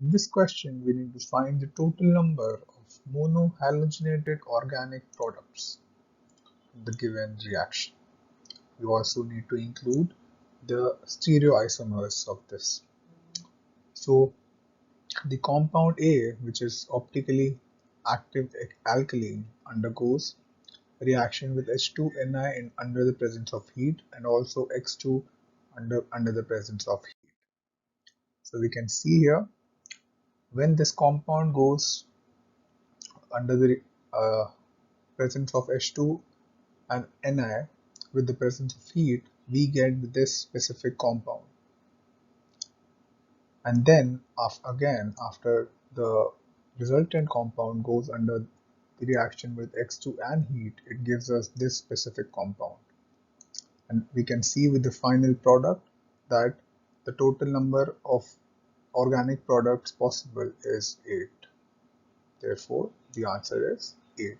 In this question, we need to find the total number of monohalogenated organic products in the given reaction. We also need to include the stereoisomers of this. So the compound A, which is optically active alkaline, undergoes reaction with H2Ni under the presence of heat, and also X2 under the presence of heat. So we can see here, when this compound goes under the presence of H2 and Ni with the presence of heat, we get this specific compound. And then again, after the resultant compound goes under the reaction with X2 and heat, it gives us this specific compound. And we can see with the final product that the total number of organic products possible is 8. Therefore, the answer is 8.